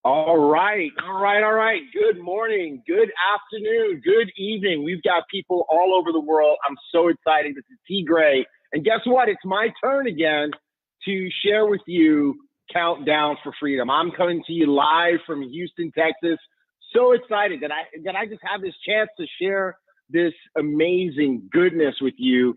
All right, all right, all right. Good morning, good afternoon, good evening. We've got people all over the world. I'm so excited. This is T. Gray. And guess what? It's my turn again to share with you Countdown for Freedom. I'm coming to you live from Houston, Texas. So excited that I just have this chance to share this amazing goodness with you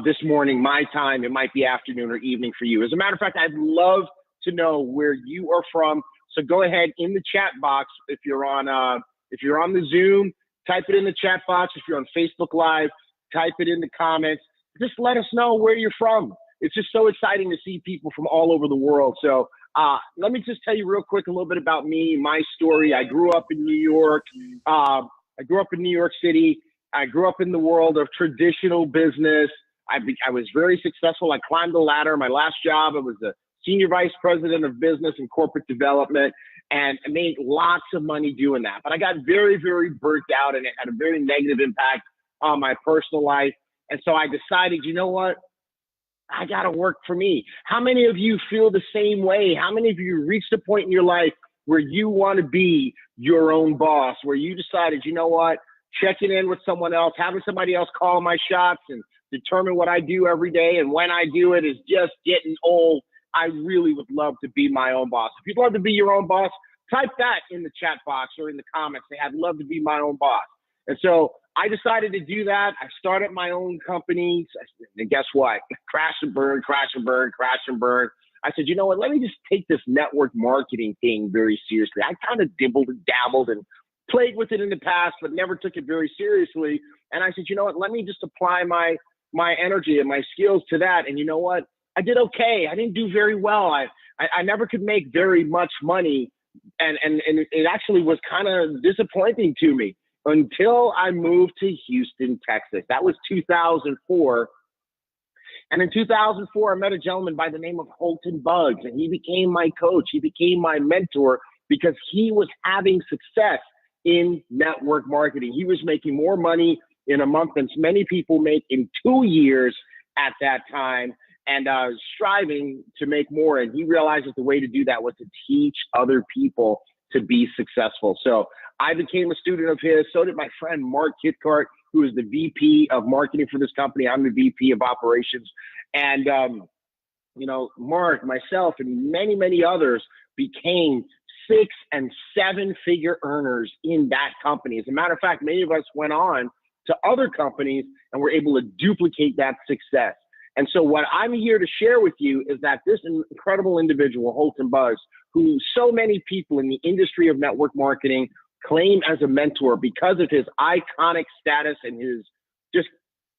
this morning, my time. It might be afternoon or evening for you. As a matter of fact, I'd love to know where you are from. So go ahead in the chat box. If you're on the Zoom, type it in the chat box. If you're on Facebook Live, type it in the comments. Just let us know where you're from. It's just so exciting to see people from all over the world. So let me just tell you real quick a little bit about me, my story. I grew up in New York. I grew up in New York City. I grew up in the world of traditional business. I was very successful. I climbed the ladder. My last job, I was the Senior Vice President of Business and Corporate Development, and I made lots of money doing that. But I got very, very burnt out, and it had a very negative impact on my personal life. And so I decided, you know what? I got to work for me. How many of you feel the same way? How many of you reached a point in your life where you want to be your own boss, where you decided, you know what? Checking in with someone else, having somebody else call my shots and determine what I do every day and when I do it is just getting old. I really would love to be my own boss. If you'd love to be your own boss, type that in the chat box or in the comments. Say, I'd love to be my own boss. And so I decided to do that. I started my own company. And guess what? Crash and burn, crash and burn, crash and burn. I said, you know what? Let me just take this network marketing thing very seriously. I kind of dibbled and dabbled and played with it in the past, but never took it very seriously. And I said, you know what? Let me just apply my energy and my skills to that. And you know what? I did okay. I didn't do very well. I never could make very much money. And it actually was kind of disappointing to me until I moved to Houston, Texas. That was 2004. And in 2004, I met a gentleman by the name of Holton Buggs, and he became my coach. He became my mentor because he was having success in network marketing. He was making more money in a month than many people make in 2 years at that time, and striving to make more. And he realized that the way to do that was to teach other people to be successful. So I became a student of his. So did my friend Mark Kitcart, who is the VP of marketing for this company. I'm the VP of operations. And, you know, Mark, myself, and many, many others became 6- and 7-figure earners in that company. As a matter of fact, many of us went on to other companies and were able to duplicate that success. And so what I'm here to share with you is that this incredible individual, Holton Buggs, who so many people in the industry of network marketing claim as a mentor because of his iconic status and his just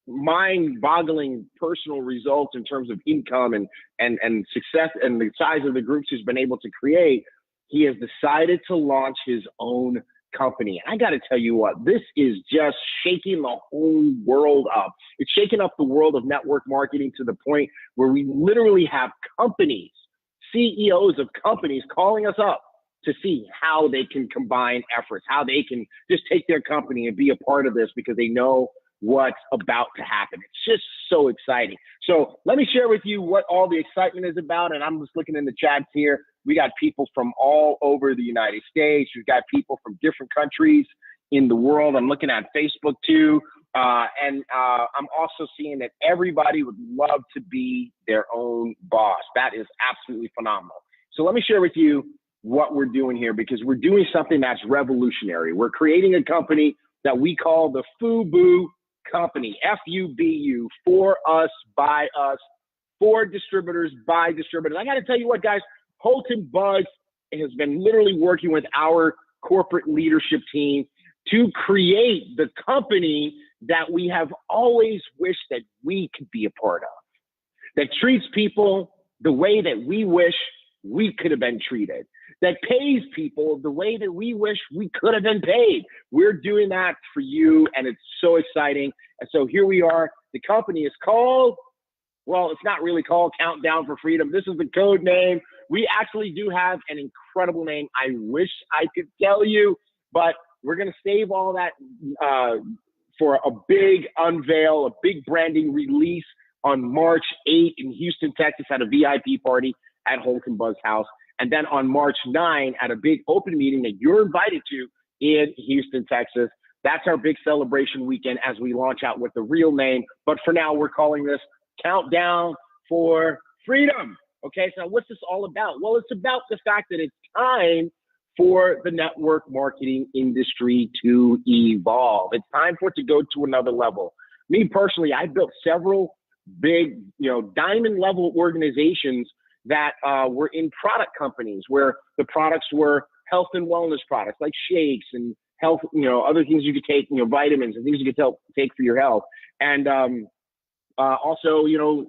mind-boggling personal results in terms of income and success and the size of the groups he's been able to create, he has decided to launch his own company. I got to tell you what, this is just shaking the whole world up. It's shaking up the world of network marketing to the point where we literally have companies, CEOs of companies calling us up to see how they can combine efforts, how they can just take their company and be a part of this because they know what's about to happen. It's just so exciting. So let me share with you what all the excitement is about. And I'm just looking in the chats here. We got people from all over the United States. We've got people from different countries in the world. I'm looking at Facebook too. And I'm also seeing that everybody would love to be their own boss. That is absolutely phenomenal. So let me share with you what we're doing here, because we're doing something that's revolutionary. We're creating a company that we call the FUBU Company, FUBU, for us, by us, for distributors, by distributors. I got to tell you what, guys, Holton Buggs has been literally working with our corporate leadership team to create the company that we have always wished that we could be a part of, that treats people the way that we wish we could have been treated, that pays people the way that we wish we could have been paid. We're doing that for you, and it's so exciting. And so here we are. The company is called, well, it's not really called Countdown for Freedom. This is the code name. We actually do have an incredible name. I wish I could tell you, but we're going to save all that for a big unveil, a big branding release on March 8th in Houston, Texas, at a VIP party at Holton Buggs' house. And then on March 9 at a big open meeting that you're invited to in Houston, Texas. That's our big celebration weekend as we launch out with the real name. But for now, we're calling this Countdown for Freedom. Okay, so what's this all about? Well, it's about the fact that it's time for the network marketing industry to evolve. It's time for it to go to another level. Me personally, I built several big, diamond level organizations that were in product companies where the products were health and wellness products like shakes and health, other things you could take, vitamins and things you could take for your health. And also,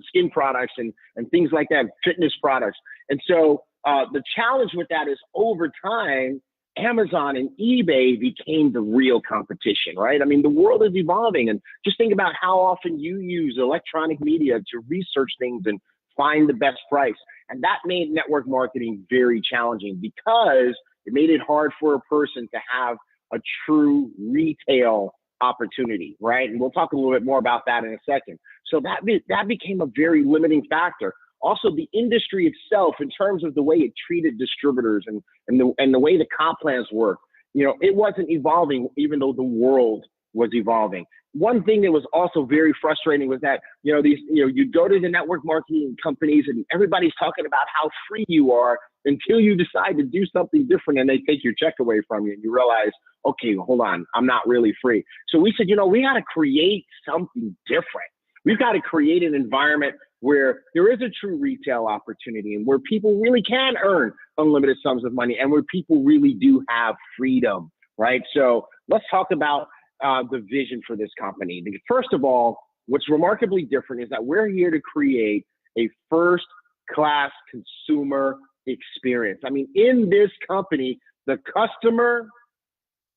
skin products and things like that, fitness products. And so the challenge with that is over time, Amazon and eBay became the real competition, right? I mean, the world is evolving, and just think about how often you use electronic media to research things and find the best price. And that made network marketing very challenging because it made it hard for a person to have a true retail opportunity, right? And we'll talk a little bit more about that in a second. So that became a very limiting factor. Also, the industry itself, in terms of the way it treated distributors and the way the comp plans work, it wasn't evolving, even though the world was evolving. One thing that was also very frustrating was that, you go to the network marketing companies and everybody's talking about how free you are until you decide to do something different and they take your check away from you and you realize, okay, hold on, I'm not really free. So we said, we got to create something different. We've got to create an environment where there is a true retail opportunity and where people really can earn unlimited sums of money and where people really do have freedom, right? So let's talk about the vision for this company. First of all, what's remarkably different is that we're here to create a first-class consumer experience. I mean, in this company, the customer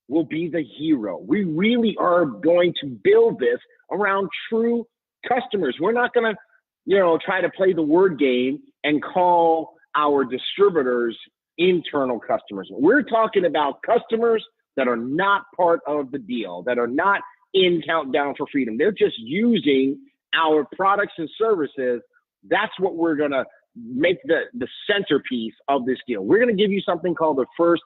will be the hero. We really are going to build this around true customers. We're not going to, try to play the word game and call our distributors internal customers. We're talking about customers that are not part of the deal, that are not in Countdown for Freedom. They're just using our products and services. That's what we're going to make the centerpiece of this deal. We're going to give you something called the first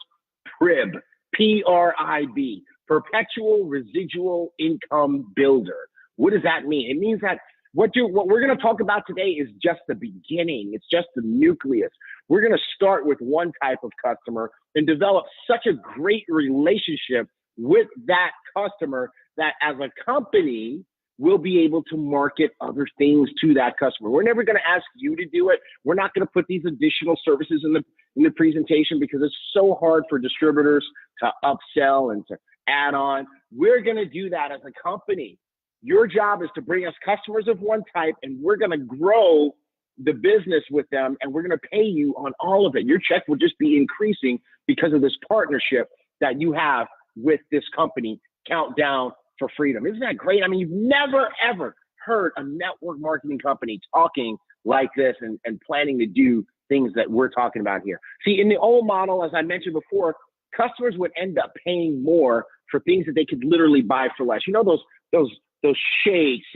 PRIB, P-R-I-B, Perpetual Residual Income Builder. What does that mean? It means that what we're going to talk about today is just the beginning. It's just the nucleus. We're going to start with one type of customer and develop such a great relationship with that customer that as a company, we'll be able to market other things to that customer. We're never going to ask you to do it. We're not going to put these additional services in the presentation because it's so hard for distributors to upsell and to add on. We're going to do that as a company. Your job is to bring us customers of one type, and we're going to grow the business with them, and we're going to pay you on all of it. Your check will just be increasing because of this partnership that you have with this company, Countdown for Freedom. Isn't that great? I mean, you've never, ever heard a network marketing company talking like this and planning to do things that we're talking about here. See, in the old model, as I mentioned before, customers would end up paying more for things that they could literally buy for less. Those shakes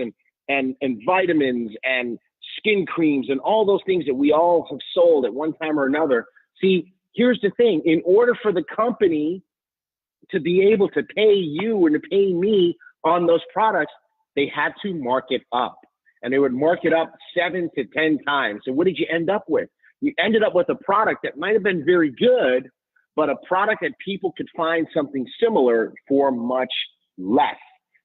and vitamins and skin creams and all those things that we all have sold at one time or another. See, here's the thing. In order for the company to be able to pay you and to pay me on those products, they had to mark it up. And they would mark it up 7 to 10 times. So what did you end up with? You ended up with a product that might have been very good, but a product that people could find something similar for much less.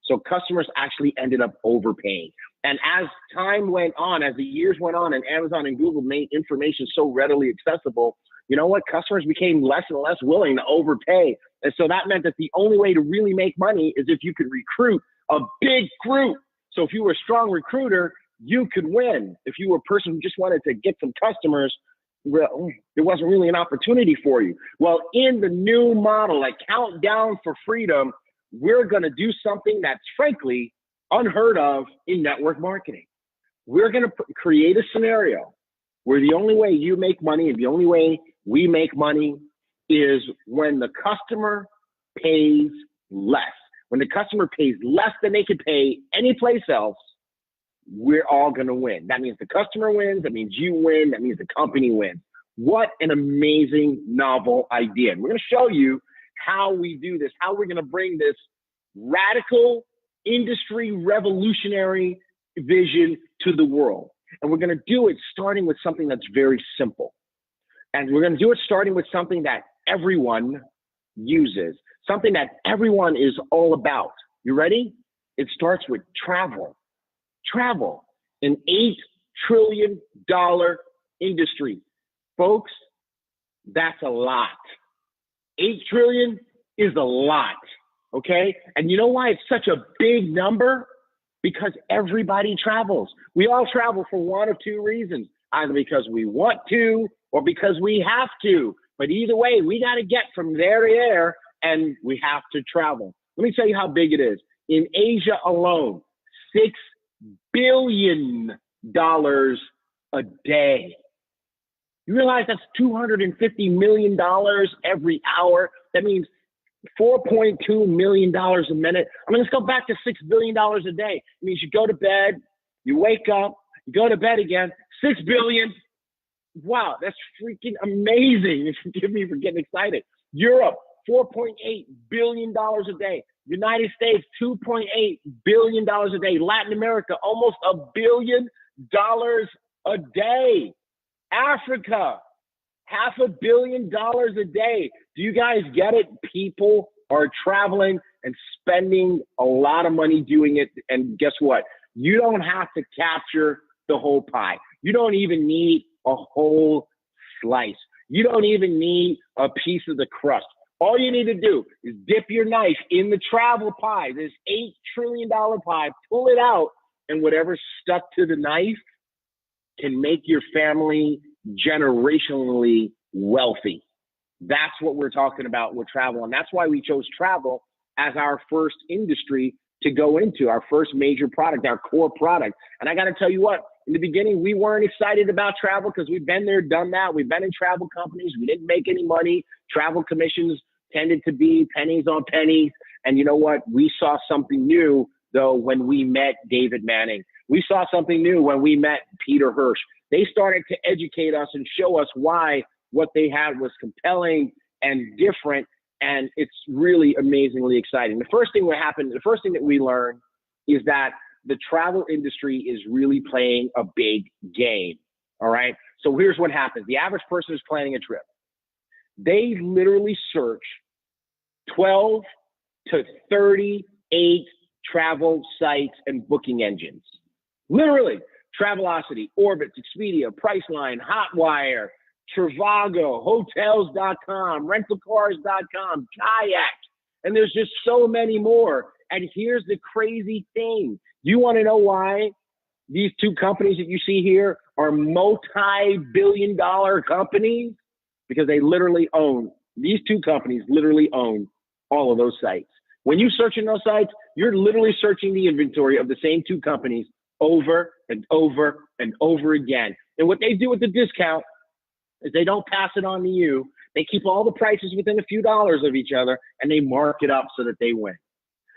So customers actually ended up overpaying. And as time went on, as the years went on, and Amazon and Google made information so readily accessible, you know what? Customers became less and less willing to overpay. And so that meant that the only way to really make money is if you could recruit a big group. So if you were a strong recruiter, you could win. If you were a person who just wanted to get some customers, well, there wasn't really an opportunity for you. Well, in the new model, like Countdown for Freedom, we're going to do something that's frankly unheard of in network marketing. We're going to create a scenario where the only way you make money and the only way we make money is when the customer pays less. When the customer pays less than they could pay anyplace else, we're all going to win. That means the customer wins. That means you win. That means the company wins. What an amazing novel idea. And we're going to show you how we do this, how we're going to bring this radical industry revolutionary vision to the world. And we're going to do it starting with something that's very simple. And we're going to do it starting with something that everyone uses, something that everyone is all about. You ready? It starts with travel. Travel, an $8 trillion industry. Folks, that's a lot. 8 trillion is a lot, okay? And you know why it's such a big number? Because everybody travels. We all travel for one of two reasons, either because we want to or because we have to. But either way, we got to get from there to there, and we have to travel. Let me tell you how big it is. In Asia alone, $6 billion a day. You realize that's $250 million every hour? That means $4.2 million a minute. I mean, let's go back to $6 billion a day. It means you go to bed, you wake up, you go to bed again, 6 billion. Wow, that's freaking amazing. Forgive me for getting excited. Europe, $4.8 billion a day. United States, $2.8 billion a day. Latin America, almost $1 billion a day. Africa, $500 million a day. Do you guys get it? People are traveling and spending a lot of money doing it. And guess what? You don't have to capture the whole pie. You don't even need a whole slice. You don't even need a piece of the crust. All you need to do is dip your knife in the travel pie, this $8 trillion pie, pull it out, and whatever's stuck to the knife can make your family generationally wealthy. That's what we're talking about with travel. And that's why we chose travel as our first industry to go into, our first major product, our core product. And I got to tell you what, in the beginning, we weren't excited about travel because we've been there, done that. We've been in travel companies. We didn't make any money. Travel commissions tended to be pennies on pennies. And you know what? We saw something new, though, when we met David Manning. We saw something new when we met Peter Hirsch. They started to educate us and show us why what they had was compelling and different. And it's really amazingly exciting. The first thing that we learned is that the travel industry is really playing a big game. All right. So here's what happens. The average person who's planning a trip, they literally search 12 to 38 travel sites and booking engines. Literally, Travelocity, Orbitz, Expedia, Priceline, Hotwire, Trivago, Hotels.com, Rentalcars.com, Kayak, and there's just so many more. And here's the crazy thing. You want to know why these two companies that you see here are multi-billion-dollar companies? Because they literally own, these two companies literally own all of those sites. When you search in those sites, you're literally searching the inventory of the same two companies over and over and over again. And what they do with the discount is they don't pass it on to you. They keep all the prices within a few dollars of each other, and they mark it up so that they win.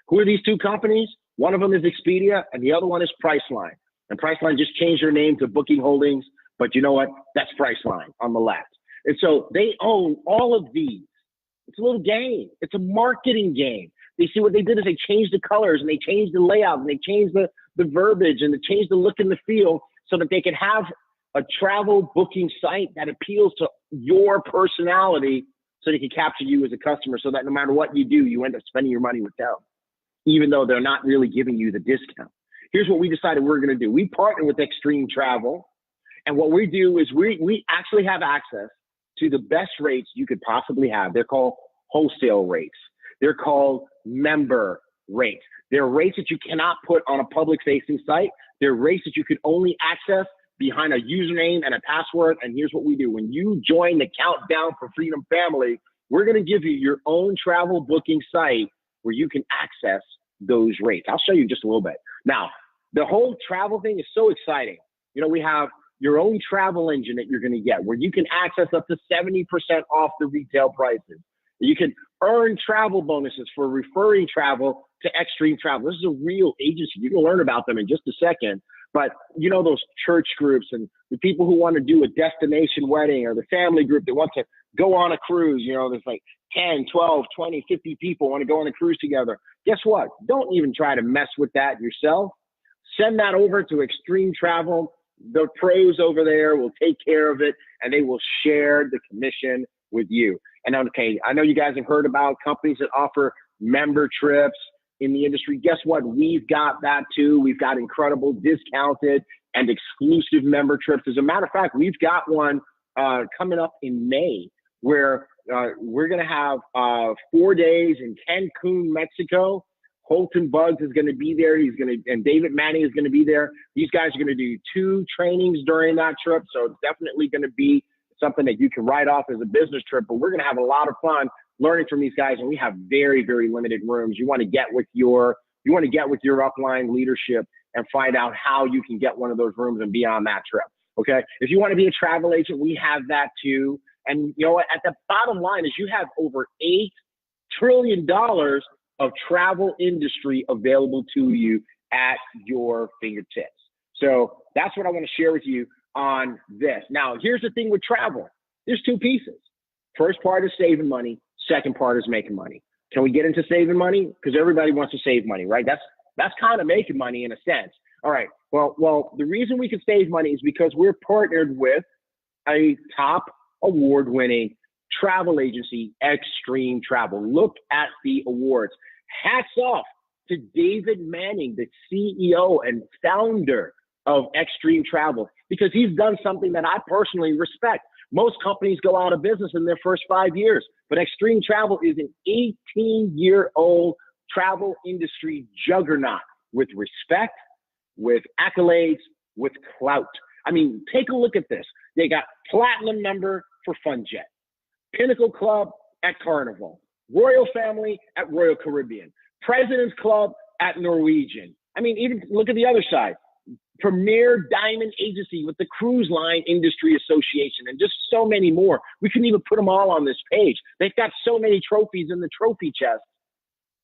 Who are these two companies? One of them is Expedia, and the other one is Priceline. And Priceline just changed their name to Booking Holdings, but you know what? That's Priceline on the left. And so they own all of these. It's a little game. It's a marketing game. They see what they did is they changed the colors and they changed the layout and they changed the verbiage and they changed the look and the feel so that they could have a travel booking site that appeals to your personality so they can capture you as a customer so that no matter what you do, you end up spending your money with them, even though they're not really giving you the discount. Here's what we decided we're going to do. We partner with Extreme Travel, and what we do is we actually have access to the best rates you could possibly have. They're called wholesale rates. They're called member rates. They're rates that you cannot put on a public-facing site. They're rates that you can only access behind a username and a password. And here's what we do. When you join the Countdown4Freedom family, we're going to give you your own travel booking site where you can access those rates. I'll show you just a little bit. Now, the whole travel thing is so exciting. You know, we have your own travel engine that you're going to get where you can access up to 70% off the retail prices. You can earn travel bonuses for referring travel to Extreme Travel. This is a real agency. You can learn about them in just a second. But you know, those church groups and the people who want to do a destination wedding, or the family group that wants to go on a cruise, you know, there's like 10, 12, 20, 50 people want to go on a cruise together. Guess what? Don't even try to mess with that yourself. Send that over to Extreme Travel. The pros over there will take care of it, and they will share the commission with you. And okay, I know you guys have heard about companies that offer member trips in the industry. Guess what? We've got that too. We've got incredible discounted and exclusive member trips. As a matter of fact, we've got one coming up in May where we're going to have 4 days in Cancun, Mexico. Holton Bugs is going to be there. And David Manning is going to be there. These guys are going to do 2 trainings during that trip. So it's definitely going to be something that you can write off as a business trip, but we're going to have a lot of fun learning from these guys. And we have very, very limited rooms. You want to get with your upline leadership and find out how you can get one of those rooms and be on that trip. Okay. If you want to be a travel agent, we have that too. And you know what? At the bottom line is you have over $8 trillion of travel industry available to you at your fingertips. So that's what I want to share with you on this. Now, here's the thing with travel. There's 2 pieces. First part is saving money. Second part is making money. Can we get into saving money? Because everybody wants to save money, right? That's kind of making money in a sense. All right. Well, the reason we can save money is because we're partnered with a top award-winning travel agency, Extreme Travel. Look at the awards. Hats off to David Manning, the CEO and founder of Extreme Travel, because he's done something that I personally respect. Most companies go out of business in their first 5 years, but Extreme Travel is an 18-year-old travel industry juggernaut with respect, with accolades, with clout. I mean, take a look at this. They got platinum member for FunJet, Pinnacle Club at Carnival, Royal Family at Royal Caribbean, President's Club at Norwegian. I mean, even look at the other side. Premier Diamond Agency with the Cruise Line Industry Association, and just so many more. We couldn't even put them all on this page. They've got so many trophies in the trophy chest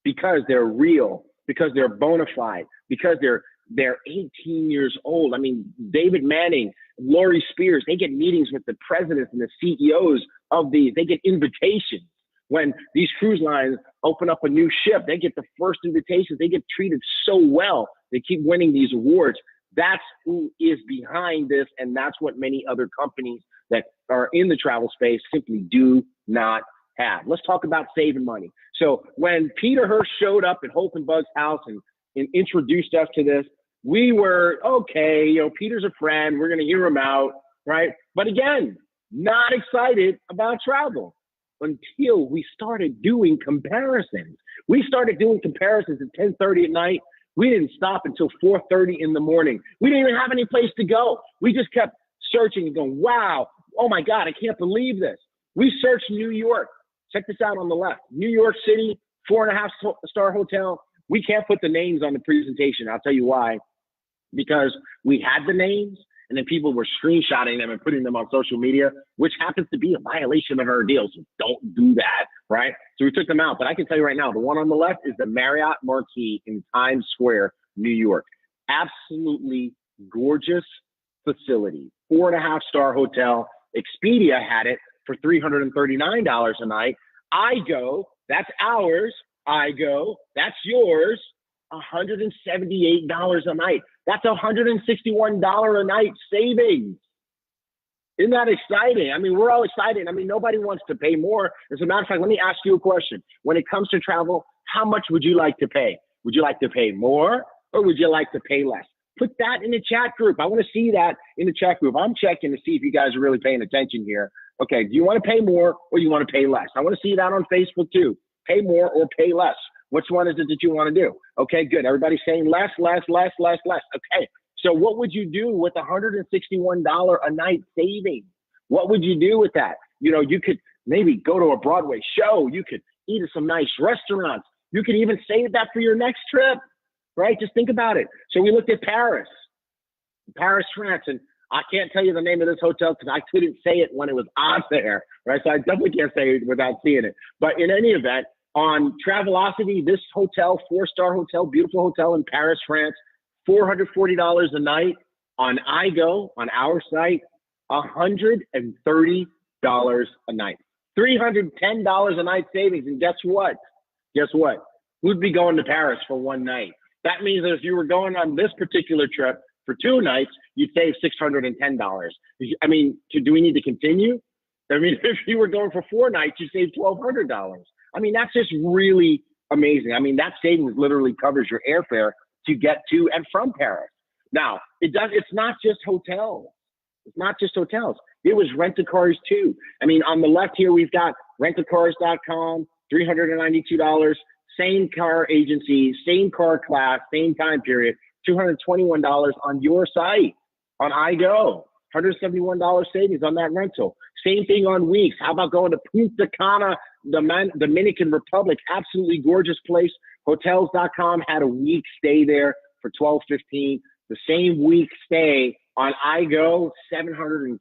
because they're real, because they're bona fide, because they're 18 years old. I mean, David Manning, Lori Spears, they get meetings with the presidents and the CEOs of these. They get invitations. When these cruise lines open up a new ship, they get the first invitations. They get treated so well. They keep winning these awards. That's who is behind this, and that's what many other companies that are in the travel space simply do not have. Let's talk about saving money. So when Peter Hirsch showed up at Holton Bug's house and introduced us to this, we were, okay, you know, Peter's a friend. We're going to hear him out, right? But again, not excited about travel until we started doing comparisons. We started doing comparisons at 10:30 at night. We didn't stop until 4:30 in the morning. We didn't even have any place to go. We just kept searching and going, wow, oh my God, I can't believe this. We searched New York. Check this out on the left. New York City, 4.5-star hotel. We can't put the names on the presentation. I'll tell you why. Because we had the names, and then people were screenshotting them and putting them on social media, which happens to be a violation of our deal. So don't do that, right? So we took them out. But I can tell you right now, the one on the left is the Marriott Marquis in Times Square, New York. Absolutely gorgeous facility. 4.5-star hotel. Expedia had it for $339 a night. I go, that's ours. I go, that's yours. $178 a night. That's $161 a night savings. Isn't that exciting? I mean, we're all excited. I mean, nobody wants to pay more. As a matter of fact, let me ask you a question. When it comes to travel, how much would you like to pay? Would you like to pay more, or would you like to pay less? Put that in the chat group. I want to see that in the chat group. I'm checking to see if you guys are really paying attention here. Okay, do you want to pay more or you want to pay less? I want to see that on Facebook too. Pay more or pay less. Which one is it that you want to do? Okay, good. Everybody's saying less. Okay, so what would you do with $161 a night savings? What would you do with that? You know, you could maybe go to a Broadway show. You could eat at some nice restaurants. You could even save that for your next trip, right? Just think about it. So we looked at Paris, France, and I can't tell you the name of this hotel because I couldn't say it when it was on there, right? So I definitely can't say it without seeing it. But in any event, on Travelocity, this hotel, 4-star hotel, beautiful hotel in Paris, France, $440 a night. On iGo, on our site, $130 a night. $310 a night savings. And guess what? Guess what? Who'd be going to Paris for one night? That means that if you were going on this particular trip for 2 nights, you'd save $610. I mean, do we need to continue? I mean, if you were going for 4 nights, you save $1,200. I mean, that's just really amazing. I mean, that savings literally covers your airfare to get to and from Paris. Now, it's not just hotels. It's not just hotels. It was rent-a-cars too. I mean, on the left here, we've got rentacars.com, $392, same car agency, same car class, same time period, $221 on your site. On iGo, $171 savings on that rental. Same thing on Weeks. How about going to Punta Cana, the Dominican Republic? Absolutely gorgeous place. Hotels.com had a week stay there for $1,215. The same week stay on iGo, $712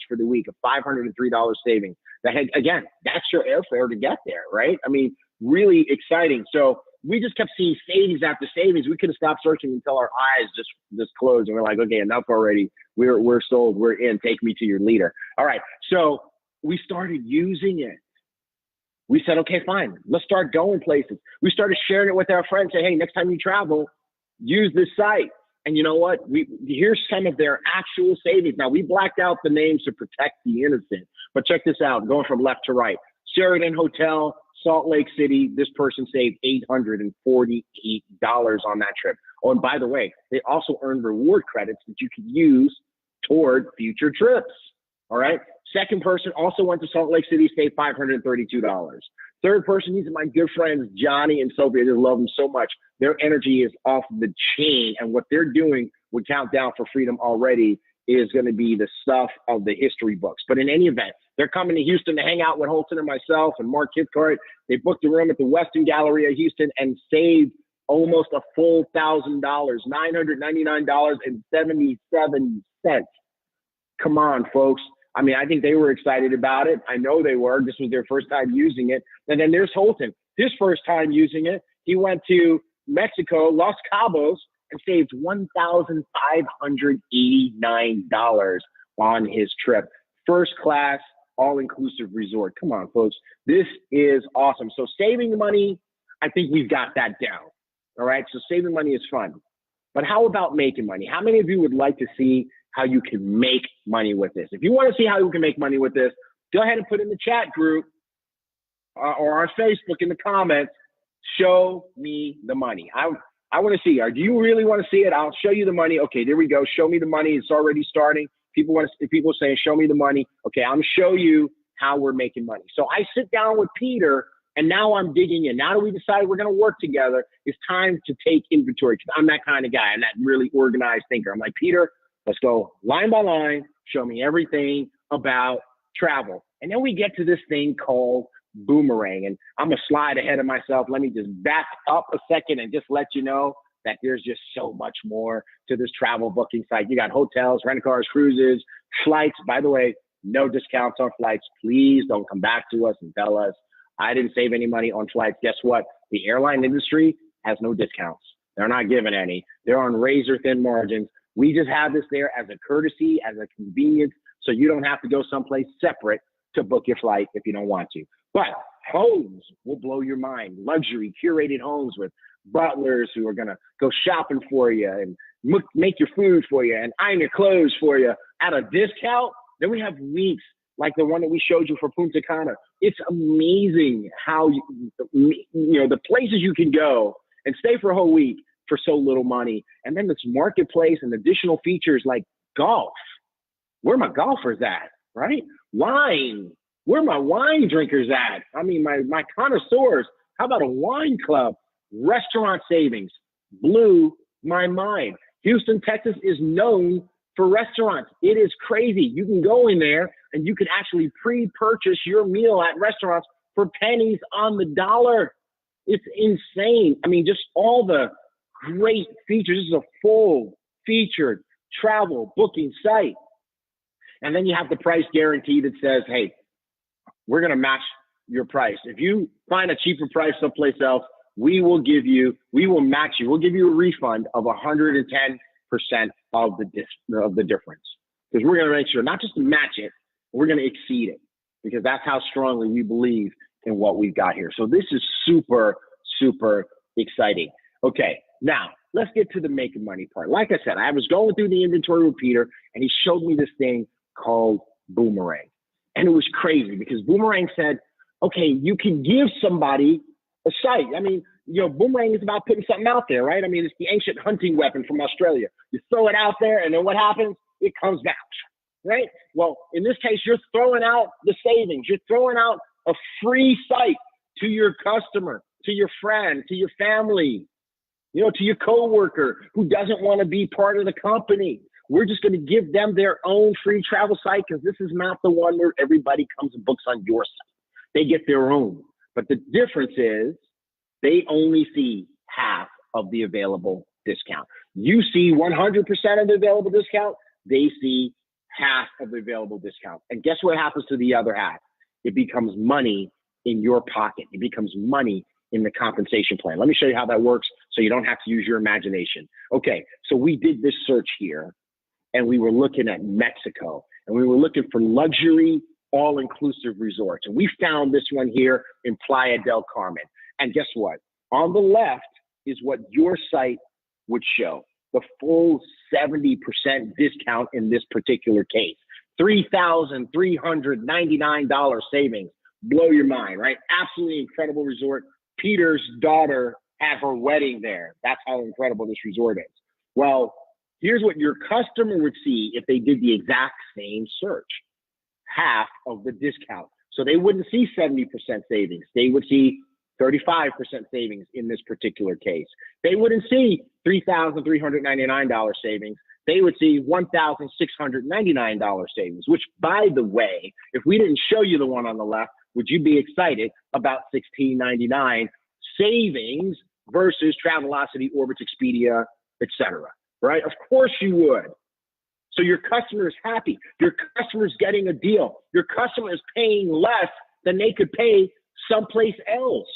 for the week, a $503 savings. Again, that's your airfare to get there, right? I mean, really exciting. So we just kept seeing savings after savings. We could have stopped searching until our eyes just closed, and we're like, okay, enough already. We're sold. We're in. Take me to your leader. All right. So we started using it. We said, okay, fine. Let's start going places. We started sharing it with our friends. Say, hey, next time you travel, use this site. And you know what? Here's some of their actual savings. Now, we blacked out the names to protect the innocent. But check this out, going from left to right. Sheraton Hotel, Salt Lake City, this person saved $848 on that trip. Oh, and by the way, they also earned reward credits that you could use toward future trips. All right. Second person also went to Salt Lake City, saved $532. Third person, these are my good friends, Johnny and Sophie. I just love them so much. Their energy is off the chain. And what they're doing with Countdown for Freedom already is going to be the stuff of the history books. But in any event, they're coming to Houston to hang out with Holton and myself and Mark Kithcart. They booked a room at the Western Galleria Houston and saved almost a full $1,000, $999.77. Come on, folks. I mean, I think they were excited about it. I know they were. This was their first time using it. And then there's Holton. His first time using it, he went to Mexico, Los Cabos, and saved $1,589 on his trip. First class, all-inclusive resort. Come on, folks. This is awesome. So saving money, I think we've got that down. All right? So saving money is fun. But how about making money? How many of you would like to see how you can make money with this? If you want to see how you can make money with this, go ahead and put in the chat group or on Facebook in the comments, show me the money. I want to see. Do you really want to see it? I'll show you the money. Okay, there we go. Show me the money. It's already starting. People saying, show me the money. Okay, I'm going to show you how we're making money. So I sit down with Peter, and now I'm digging in. Now that we decided we're going to work together, it's time to take inventory. I'm that kind of guy. I'm that really organized thinker. I'm like, Peter, let's go line by line. Show me everything about travel. And then we get to this thing called Boomerang. And I'm going to slide ahead of myself. Let me just back up a second and just let you know that there's just so much more to this travel booking site. You got hotels, rent-a-cars, cruises, flights. By the way, no discounts on flights. Please don't come back to us and tell us I didn't save any money on flights. Guess what? The airline industry has no discounts. They're not giving any. They're on razor-thin margins. We just have this there as a courtesy, as a convenience, so you don't have to go someplace separate to book your flight if you don't want to. But homes will blow your mind. Luxury, curated homes with butlers who are going to go shopping for you and make your food for you and iron your clothes for you at a discount. Then we have Weeks like the one that we showed you for Punta Cana. It's amazing how, the places you can go and stay for a whole week for so little money. And then this marketplace and additional features like golf. Where are my golfers at, right? Wine. Where are my wine drinkers at? I mean, my connoisseurs. How about a wine club? Restaurant savings blew my mind. Houston, Texas is known for restaurants. It is crazy. You can go in there and you can actually pre-purchase your meal at restaurants for pennies on the dollar. It's insane. I mean, just all the great features. This is a full featured travel booking site. And then you have the price guarantee that says, hey, we're going to match your price. If you find a cheaper price someplace else, we will match you. We'll give you a refund of 110% of the difference. Because we're going to make sure not just to match it, we're going to exceed it, because that's how strongly we believe in what we've got here. So this is super, super exciting. Okay, now let's get to the making money part. Like I said, I was going through the inventory with Peter, and he showed me this thing called Boomerang. And it was crazy because Boomerang said, okay, you can give somebody a site. I mean, Boomerang is about putting something out there, right? I mean, it's the ancient hunting weapon from Australia. You throw it out there, and then what happens? It comes back, right? Well, in this case, you're throwing out the savings. You're throwing out a free site to your customer, to your friend, to your family, to your coworker who doesn't want to be part of the company. We're just going to give them their own free travel site, because this is not the one where everybody comes and books on your site. They get their own. But the difference is they only see half of the available discount. You see 100% of the available discount. They see half of the available discount. And guess what happens to the other half? It becomes money in your pocket. It becomes money in the compensation plan. Let me show you how that works so you don't have to use your imagination. Okay, so we did this search here, and we were looking at Mexico, and we were looking for luxury all-inclusive resorts. And we found this one here in Playa del Carmen. And guess what? On the left is what your site would show. The full 70% discount in this particular case. $3,399 savings. Blow your mind, right? Absolutely incredible resort. Peter's daughter had her wedding there. That's how incredible this resort is. Well, here's what your customer would see if they did the exact same search. Half of the discount. So they wouldn't see 70% savings. They would see 35% savings in this particular case. They wouldn't see $3,399 savings. They would see $1,699 savings, which, by the way, if we didn't show you the one on the left, would you be excited about $1,699 savings versus Travelocity, Orbitz, Expedia, etc., right? Of course you would. So your customer is happy. Your customer is getting a deal. Your customer is paying less than they could pay someplace else.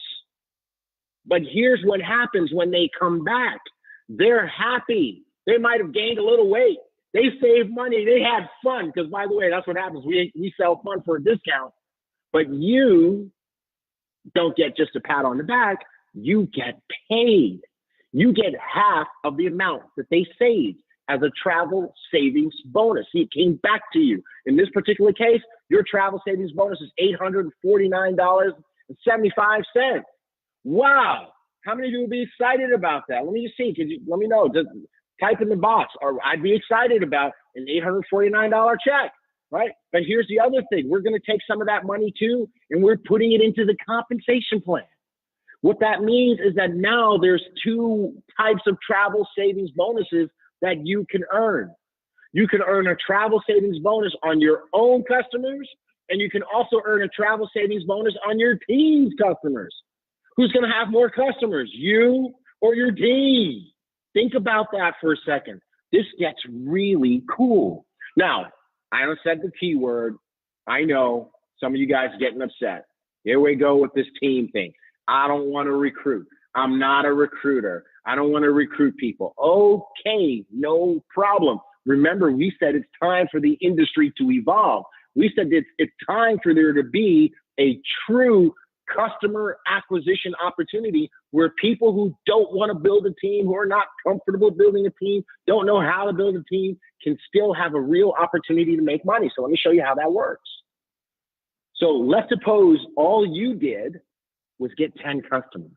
But here's what happens when they come back. They're happy. They might have gained a little weight. They saved money. They had fun. Because, by the way, that's what happens. We sell fun for a discount. But you don't get just a pat on the back. You get paid. You get half of the amount that they saved as a travel savings bonus. See, it came back to you. In this particular case, your travel savings bonus is $849.75. Wow. How many of you would be excited about that? Let me just see. Let me know. Just type in the box. Or I'd be excited about an $849 check, right? But here's the other thing. We're going to take some of that money too, and we're putting it into the compensation plan. What that means is that now there's two types of travel savings bonuses that you can earn. You can earn a travel savings bonus on your own customers, and you can also earn a travel savings bonus on your team's customers. Who's going to have more customers, you or your team? Think about that for a second. This gets really cool. Now, I haven't said the keyword. I know some of you guys are getting upset. Here we go with this team thing. I don't want to recruit. I'm not a recruiter. I don't want to recruit people. Okay, no problem. Remember, we said it's time for the industry to evolve. We said it's time for there to be a true customer acquisition opportunity where people who don't want to build a team, who are not comfortable building a team, don't know how to build a team, can still have a real opportunity to make money. So let me show you how that works. So let's suppose all you did was get 10 customers.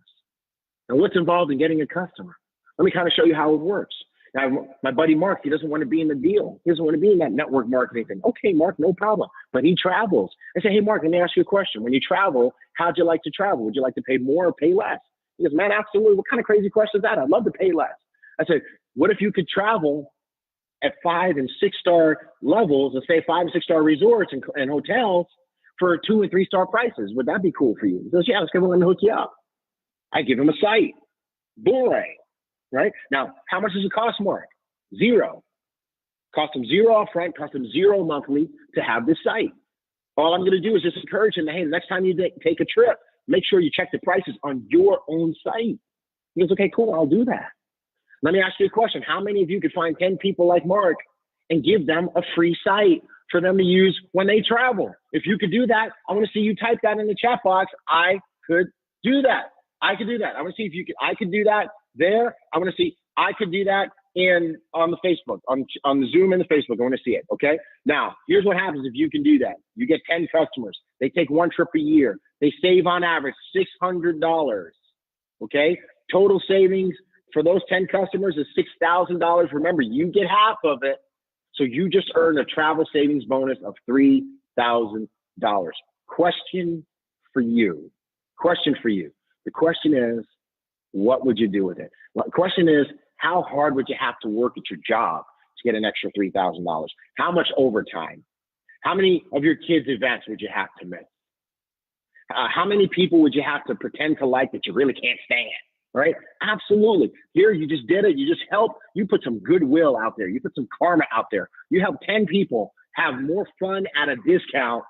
And what's involved in getting a customer? Let me kind of show you how it works. Now, my buddy Mark, he doesn't want to be in the deal. He doesn't want to be in that network marketing thing. Okay, Mark, no problem. But he travels. I say, hey, Mark, let me ask you a question. When you travel, how'd you like to travel? Would you like to pay more or pay less? He goes, man, absolutely. What kind of crazy question is that? I'd love to pay less. I said, what if you could travel at 5- and 6-star levels and say 5- and 6-star resorts and hotels for 2- and 3-star prices? Would that be cool for you? He goes, yeah, let's go and hook you up. I give him a site. Boomerang. Right? Now, how much does it cost Mark? $0. Cost him $0 upfront, cost him $0 monthly to have this site. All I'm going to do is just encourage him, hey, the next time you take a trip, make sure you check the prices on your own site. He goes, okay, cool, I'll do that. Let me ask you a question. How many of you could find 10 people like Mark and give them a free site for them to use when they travel? If you could do that, I want to see you type that in the chat box. I could do that. I could do that. I want to see if you could. I could do that there. I want to see. I could do that on the Facebook, on the Zoom and the Facebook. I want to see it. Okay. Now, here's what happens if you can do that. You get 10 customers. They take one trip a year. They save on average $600. Okay. Total savings for those 10 customers is $6,000. Remember, you get half of it. So you just earned a travel savings bonus of $3,000. Question for you. The question is, what would you do with it? The question is, how hard would you have to work at your job to get an extra $3,000? How much overtime? How many of your kids' events would you have to miss? How many people would you have to pretend to like that you really can't stand? Right? Absolutely. Here, you just did it. You just helped. You put some goodwill out there. You put some karma out there. You helped 10 people have more fun at a discount,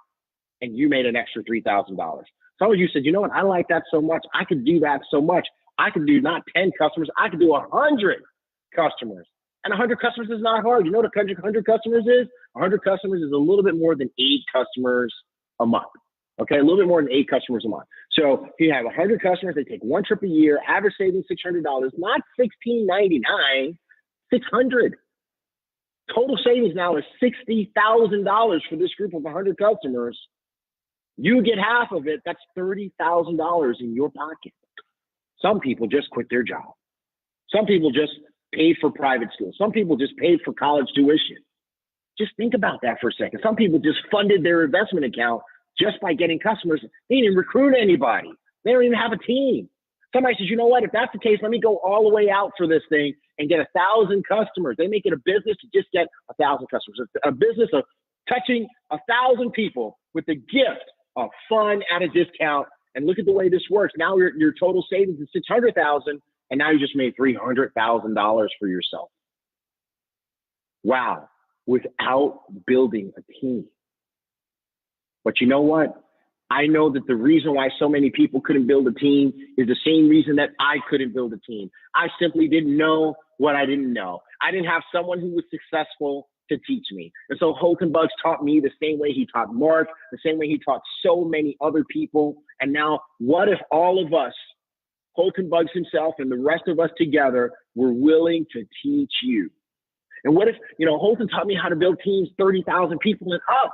and you made an extra $3,000. Some of you said, you know what? I like that so much. I could do that so much. I could do not 10 customers. I could do 100 customers. And 100 customers is not hard. You know what 100 customers is? 100 customers is a little bit more than 8 customers a month. Okay, a little bit more than 8 customers a month. So if you have 100 customers, they take one trip a year, average savings $600, not $1,699, $600. Total savings now is $60,000 for this group of 100 customers. You get half of it. That's $30,000 in your pocket. Some people just quit their job. Some people just paid for private school. Some people just paid for college tuition. Just think about that for a second. Some people just funded their investment account just by getting customers. They didn't recruit anybody. They don't even have a team. Somebody says, you know what? If that's the case, let me go all the way out for this thing and get 1,000 customers. They make it a business to just get 1,000 customers. A business of touching 1,000 people with the gift of fun at a discount. And look at the way this works. Now your total savings is $600,000, and now you just made $300,000 for yourself. Wow, without building a team. But you know what? I know that the reason why so many people couldn't build a team is the same reason that I couldn't build a team. I simply didn't know what I didn't know. I didn't have someone who was successful to teach me. And so Holton Bugs taught me the same way he taught Mark, the same way he taught so many other people. And now, what if all of us, Holton Bugs himself and the rest of us together, were willing to teach you? And what if, Holton taught me how to build teams 30,000 people and up.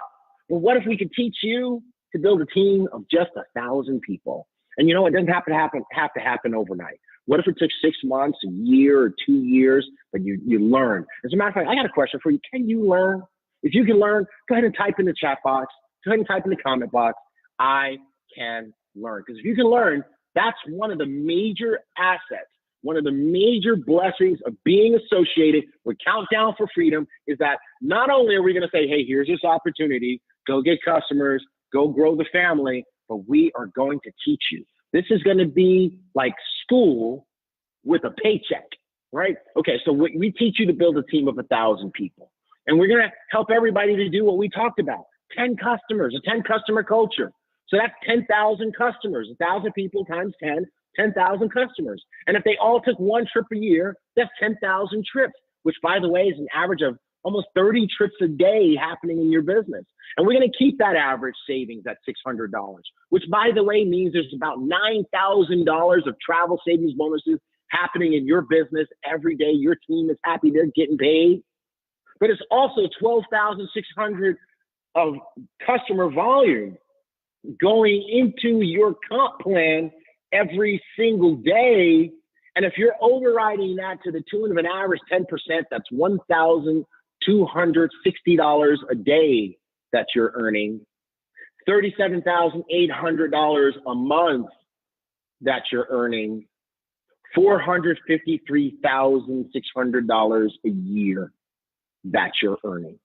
Well, what if we could teach you to build a team of just 1,000 people? And it doesn't have to happen overnight. What if it took 6 months, a year, or 2 years, but you learn? As a matter of fact, I got a question for you. Can you learn? If you can learn, go ahead and type in the chat box. Go ahead and type in the comment box. I can learn. Because if you can learn, that's one of the major assets, one of the major blessings of being associated with Countdown for Freedom is that not only are we going to say, hey, here's this opportunity, go get customers, go grow the family, but we are going to teach you. This is going to be like school with a paycheck, right? Okay, so we teach you to build a team of 1,000 people. And we're going to help everybody to do what we talked about, 10 customers, a 10 customer culture. So that's 10,000 customers, 1,000 people times 10, 10,000 customers. And if they all took one trip a year, that's 10,000 trips, which, by the way, is an average of almost 30 trips a day happening in your business. And we're going to keep that average savings at $600, which, by the way, means there's about $9,000 of travel savings bonuses happening in your business every day. Your team is happy they're getting paid. But it's also 12,600 of customer volume going into your comp plan every single day. And if you're overriding that to the tune of an average 10%, that's $1,260 a day that you're earning, $37,800 a month that you're earning, $453,600 a year that you're earning.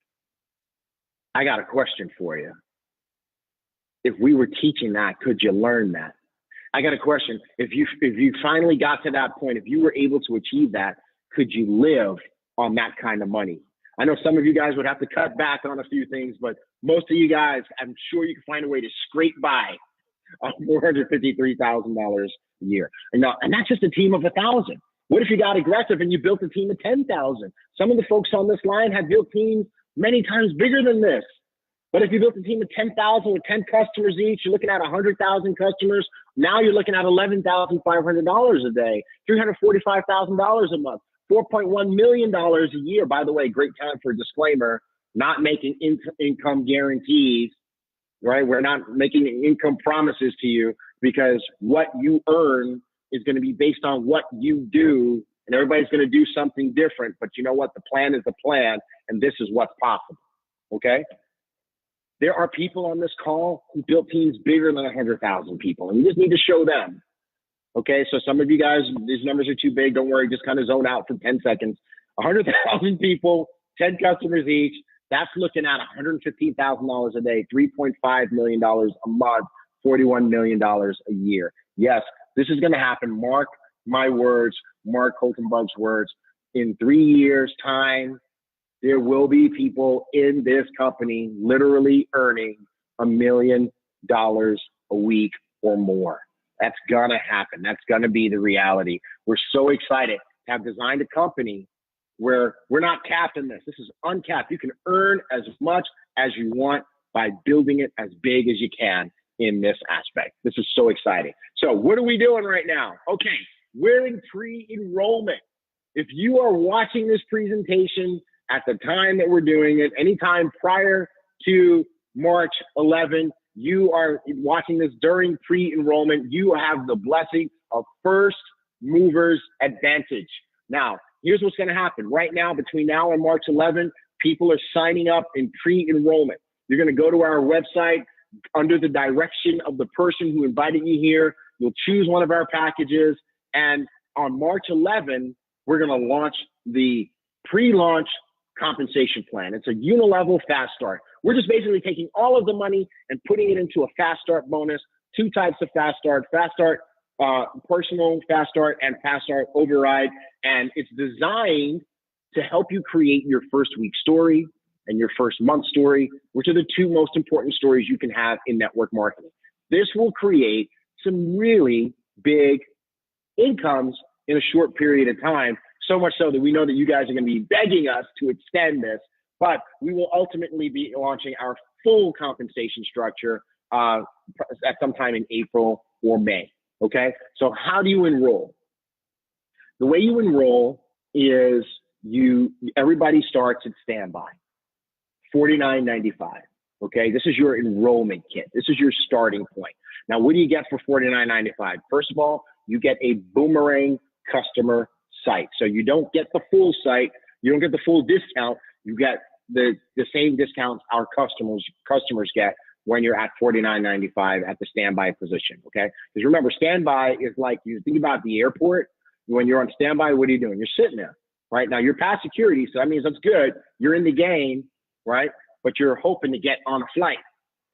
I got a question for you. If we were teaching that, could you learn that? I got a question. If you finally got to that point, if you were able to achieve that, could you live on that kind of money? I know some of you guys would have to cut back on a few things, but most of you guys, I'm sure you can find a way to scrape by $453,000 a year. And that's just a team of 1,000. What if you got aggressive and you built a team of 10,000? Some of the folks on this line have built teams many times bigger than this. But if you built a team of 10,000 with 10 customers each, you're looking at 100,000 customers. Now you're looking at $11,500 a day, $345,000 a month, $4.1 million a year. By the way, great time for a disclaimer, not making income guarantees, right? We're not making income promises to you, because what you earn is going to be based on what you do, and everybody's going to do something different. But you know what? The plan is the plan, and this is what's possible, okay? There are people on this call who built teams bigger than 100,000 people, and we just need to show them. Okay, so some of you guys, these numbers are too big. Don't worry, just kind of zone out for 10 seconds. 100,000 people, 10 customers each. That's looking at $115,000 a day, $3.5 million a month, $41 million a year. Yes, this is going to happen. Mark my words, Mark Holtenbug's words. In 3 years' time, there will be people in this company literally earning $1 million a week or more. That's gonna happen. That's gonna be the reality. We're so excited to have designed a company where we're not capped in this. This is uncapped. You can earn as much as you want by building it as big as you can in this aspect. This is so exciting. So what are we doing right now? Okay, we're in pre-enrollment. If you are watching this presentation at the time that we're doing it, anytime prior to March 11, you are watching this during pre-enrollment, you have the blessing of first movers advantage. Now, here's what's going to happen. Right now, between now and March 11, people are signing up in pre-enrollment. You're going to go to our website under the direction of the person who invited you here. You'll choose one of our packages. And on March 11, we're going to launch the pre-launch compensation plan. It's a unilevel fast start. We're just basically taking all of the money and putting it into a fast start bonus. Two types of fast start personal fast start and fast start override. And it's designed to help you create your first week story and your first month story, which are the two most important stories you can have in network marketing. This will create some really big incomes in a short period of time. So much so that we know that you guys are going to be begging us to extend this, but we will ultimately be launching our full compensation structure at some time in April or May. Okay, so how do you enroll? The way you enroll is everybody starts at standby, $49.95. Okay, this is your enrollment kit. This is your starting point. Now, what do you get for $49.95? First of all, you get a Boomerang customer site. So you don't get the full site, you don't get the full discount, you get the same discounts our customers get when you're at $49.95 at the standby position, okay? Because remember, standby is like, you think about the airport, when you're on standby, what are you doing? You're sitting there, right? Now you're past security, so that means that's good. You're in the game, right? But you're hoping to get on a flight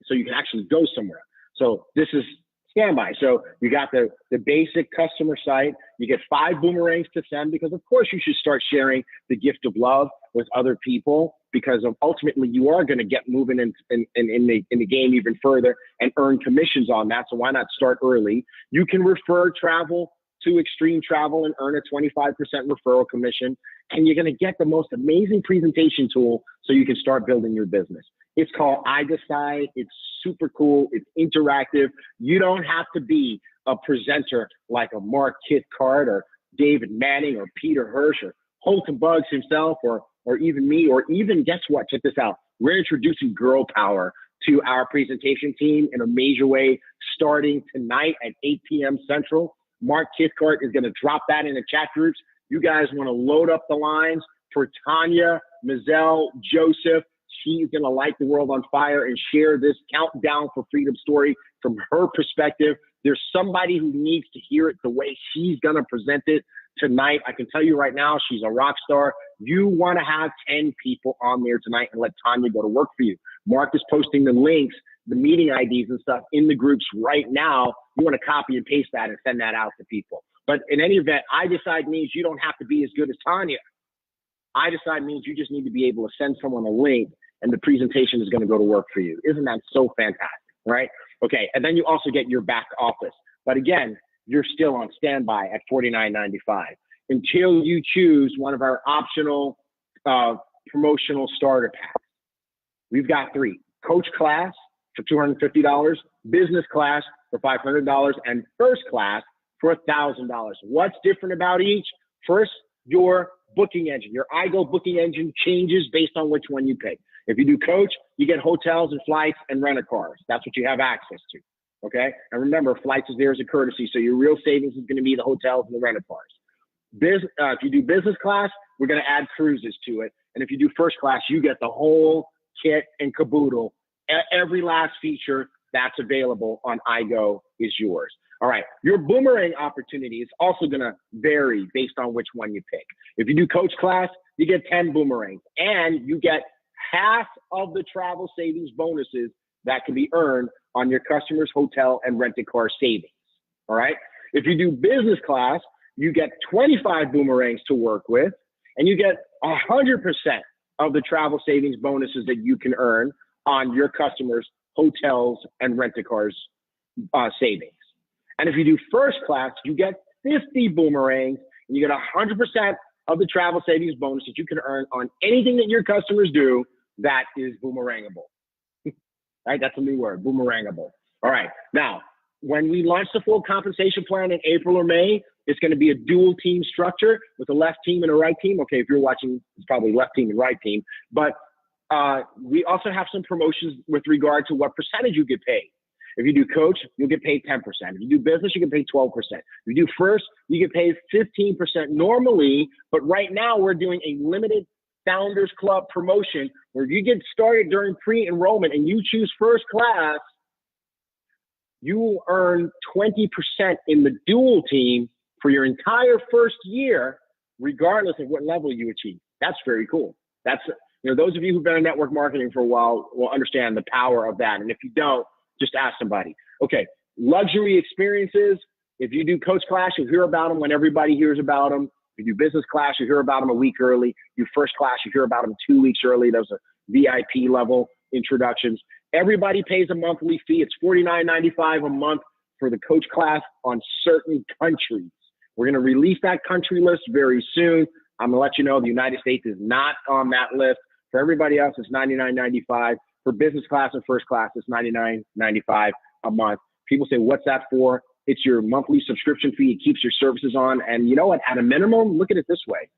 so you can actually go somewhere. So this is standby. So you got the basic customer site. You get 5 boomerangs to send, because of course you should start sharing the gift of love with other people, because ultimately you are going to get moving in the game even further and earn commissions on that. So why not start early? You can refer travel to Extreme Travel and earn a 25% referral commission. And you're going to get the most amazing presentation tool so you can start building your business. It's called I Decide. It's super cool. It's interactive. You don't have to be a presenter like a Mark Kitkart or David Manning or Peter Hirsch or Holton Bugs himself or even me, or even, guess what? Check this out. We're introducing girl power to our presentation team in a major way starting tonight at 8 p.m. Central. Mark Kitkart is going to drop that in the chat groups. You guys want to load up the lines for Tanya, Mizelle, Joseph. She's going to light the world on fire and share this Countdown for Freedom story from her perspective. There's somebody who needs to hear it the way she's going to present it tonight. I can tell you right now, she's a rock star. You want to have 10 people on there tonight and let Tanya go to work for you. Mark is posting the links, the meeting IDs and stuff in the groups right now. You want to copy and paste that and send that out to people. But in any event, I Decide means you don't have to be as good as Tanya. I Decide means you just need to be able to send someone a link and the presentation is going to go to work for you. Isn't that so fantastic, right? Okay, and then you also get your back office. But again, you're still on standby at $49.95 until you choose one of our optional promotional starter packs. We've got 3: Coach Class for $250, Business Class for $500, and First Class for $1,000. What's different about each? First, your booking engine, your iGo booking engine changes based on which one you pick. If you do Coach, you get hotels and flights and rent-a-cars. That's what you have access to. Okay, and remember, flights is there as a courtesy, so your real savings is going to be the hotels and the rent-a-cars. If you do Business Class, we're going to add cruises to it, and if you do First Class, you get the whole kit and caboodle. Every last feature that's available on iGo is yours. All right, your boomerang opportunity is also going to vary based on which one you pick. If you do Coach Class, you get 10 boomerangs, and you get half of the travel savings bonuses that can be earned on your customers' hotel and rent-a-car savings. All right, if you do Business Class, you get 25 boomerangs to work with, and you get 100% of the travel savings bonuses that you can earn on your customers' hotels and rent-a-cars savings. And if you do First Class, you get 50 boomerangs, and you get 100% of the travel savings bonus that you can earn on anything that your customers do that is boomerangable. Right? That's a new word, boomerangable. All right. Now, when we launch the full compensation plan in April or May, it's going to be a dual team structure with a left team and a right team. Okay, if you're watching, it's probably left team and right team. But we also have some promotions with regard to what percentage you get paid. If you do Coach, you'll get paid 10%. If you do Business, you get paid 12%. If you do First, you get paid 15% normally. But right now, we're doing a limited Founders Club promotion where if you get started during pre-enrollment and you choose First Class, you will earn 20% in the dual team for your entire first year, regardless of what level you achieve. That's very cool. That's, those of you who've been in network marketing for a while will understand the power of that. And if you don't, just ask somebody. Okay, luxury experiences. If you do Coach Class, you'll hear about them when everybody hears about them. If you do Business Class, you hear about them a week early. You First Class, you hear about them 2 weeks early. Those are VIP level introductions. Everybody pays a monthly fee. It's $49.95 a month for the Coach Class on certain countries. We're going to release that country list very soon. I'm going to let you know the United States is not on that list. For everybody else, it's $99.95. For Business Class and First Class, it's $99.95 a month. People say, what's that for? It's your monthly subscription fee. It keeps your services on. And you know what? At a minimum, look at it this way.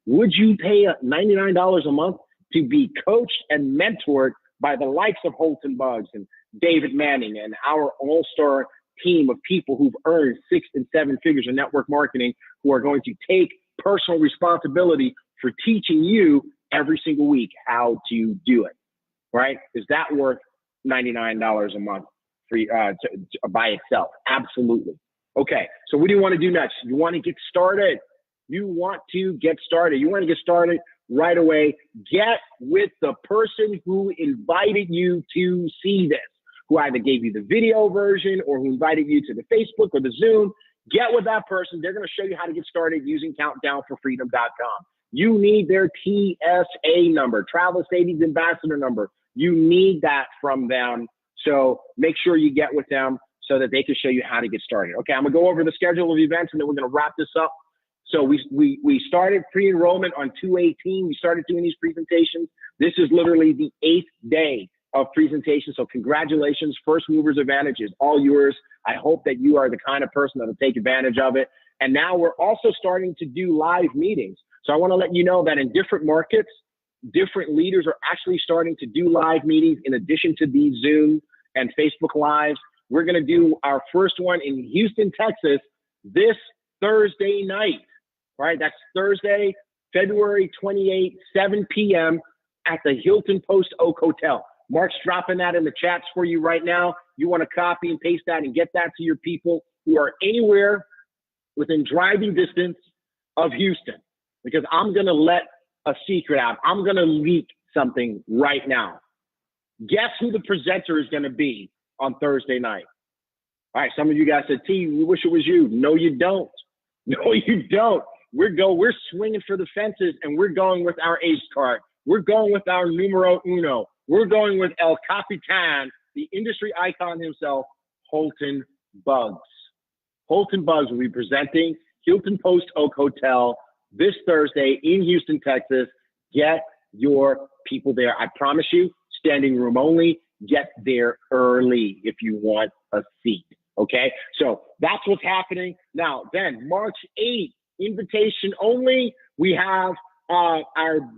Would you pay $99 a month to be coached and mentored by the likes of Holton Buggs and David Manning and our all-star team of people who've earned 6 and 7 figures in network marketing, who are going to take personal responsibility for teaching you every single week how to do it, right? Is that worth $99 a month for, by itself? Absolutely. Okay, so what do you want to do next? You want to get started. You want to get started. You want to get started right away. Get with the person who invited you to see this, who either gave you the video version or who invited you to the Facebook or the Zoom. Get with that person. They're going to show you how to get started using Countdown4Freedom.com. You need their TSA number, Travel Savings Ambassador number. You need that from them. So make sure you get with them so that they can show you how to get started. Okay, I'm going to go over the schedule of events and then we're going to wrap this up. So we started pre-enrollment on 2/18. We started doing these presentations. This is literally the 8th day of presentation. So congratulations, First Movers Advantage is all yours. I hope that you are the kind of person that will take advantage of it. And now we're also starting to do live meetings. So I want to let you know that in different markets, different leaders are actually starting to do live meetings in addition to these Zoom and Facebook Lives. We're going to do our first one in Houston, Texas this Thursday night, right? That's Thursday, February 28th, 7 p.m. at the Hilton Post Oak Hotel. Mark's dropping that in the chats for you right now. You want to copy and paste that and get that to your people who are anywhere within driving distance of Houston, because I'm going to let a secret out. I'm going to leak something right now. Guess who the presenter is going to be on Thursday night? All right, some of you guys said, T, we wish it was you. No, you don't. No, you don't. We're swinging for the fences, and we're going with our ace card. We're going with our numero uno. We're going with El Capitan, the industry icon himself, Holton Bugs. Holton Bugs will be presenting Hilton Post Oak Hotel this Thursday in Houston, Texas. Get your people there. I promise you, standing room only. Get there early if you want a seat. Okay, so that's what's happening. Now, then, March 8th, invitation only. We have our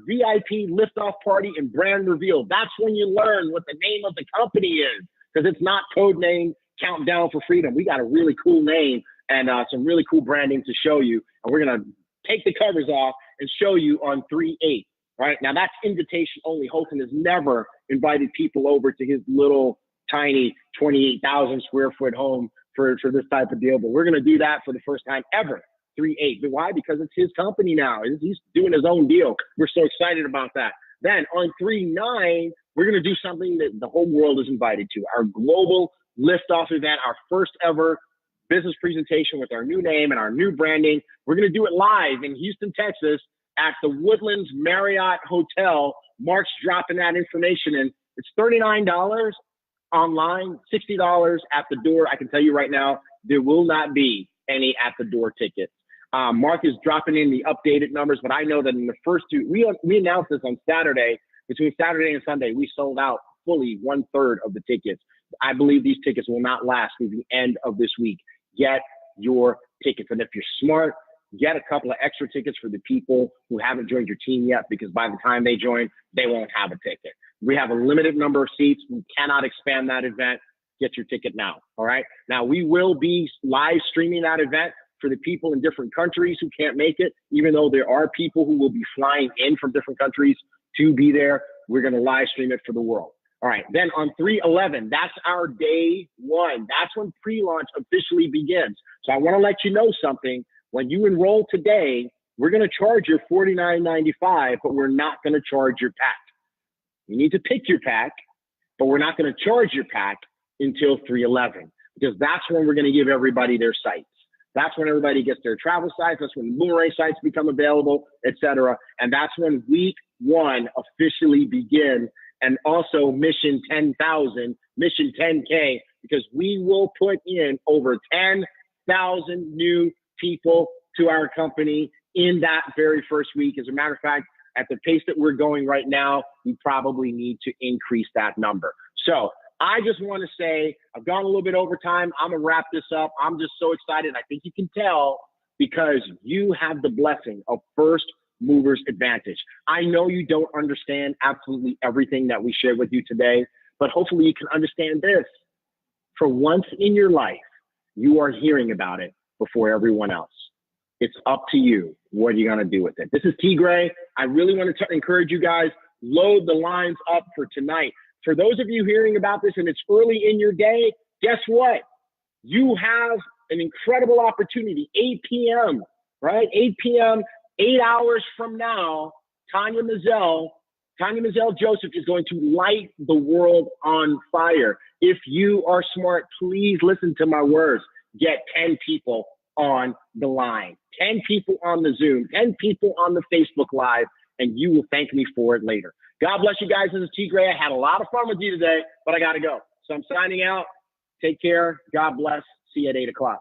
VIP liftoff party and brand reveal. That's when you learn what the name of the company is, because it's not code name Countdown for Freedom. We got a really cool name and some really cool branding to show you. And we're going to take the covers off and show you on 3/8. Right now, that's invitation only. Holton has never invited people over to his little tiny 28,000 square foot home for this type of deal. But we're going to do that for the first time ever, 3/8. But why? Because it's his company now. He's doing his own deal. We're so excited about that. Then on 3/9, we're going to do something that the whole world is invited to, our global liftoff event, our first ever business presentation with our new name and our new branding. We're going to do it live in Houston, Texas at the Woodlands Marriott Hotel. Mark's dropping that information in. It's $39 online, $60 at the door. I can tell you right now, there will not be any at the door tickets. Mark is dropping in the updated numbers, but I know that in the first two, we announced this on Saturday. Between Saturday and Sunday, we sold out fully 1/3 of the tickets. I believe these tickets will not last through the end of this week. Get your tickets. And if you're smart, get a couple of extra tickets for the people who haven't joined your team yet, because by the time they join, they won't have a ticket. We have a limited number of seats. We cannot expand that event. Get your ticket now. All right. Now, we will be live streaming that event for the people in different countries who can't make it, even though there are people who will be flying in from different countries to be there. We're going to live stream it for the world. All right. Then on 3/11, that's our day one. That's when pre-launch officially begins. So I want to let you know something. When you enroll today, we're going to charge you $49.95, but we're not going to charge your pack. You need to pick your pack, but we're not going to charge your pack until 3/11, because that's when we're going to give everybody their sites. That's when everybody gets their travel sites. That's when boomerang sites become available, etc. And that's when week one officially begins. And also mission 10,000, mission 10K, because we will put in over 10,000 new people to our company in that very first week. As a matter of fact, at the pace that we're going right now, we probably need to increase that number. So I just want to say, I've gone a little bit over time. I'm going to wrap this up. I'm just so excited. I think you can tell, because you have the blessing of first movers advantage. I know you don't understand absolutely everything that we shared with you today, but hopefully you can understand this. For once in your life, you are hearing about it before everyone else. It's up to you. What are you going to do with it? This is T. Gray. I really want to encourage you guys, load the lines up for tonight. For those of you hearing about this and it's early in your day, guess what? You have an incredible opportunity. 8 p.m., right? 8 p.m., 8 hours from now, Tanya Mazel Joseph is going to light the world on fire. If you are smart, please listen to my words. Get 10 people on the line, 10 people on the Zoom, 10 people on the Facebook Live, and you will thank me for it later. God bless you guys. This is T. Gray. I had a lot of fun with you today, but I got to go. So I'm signing out. Take care. God bless. See you at 8 o'clock.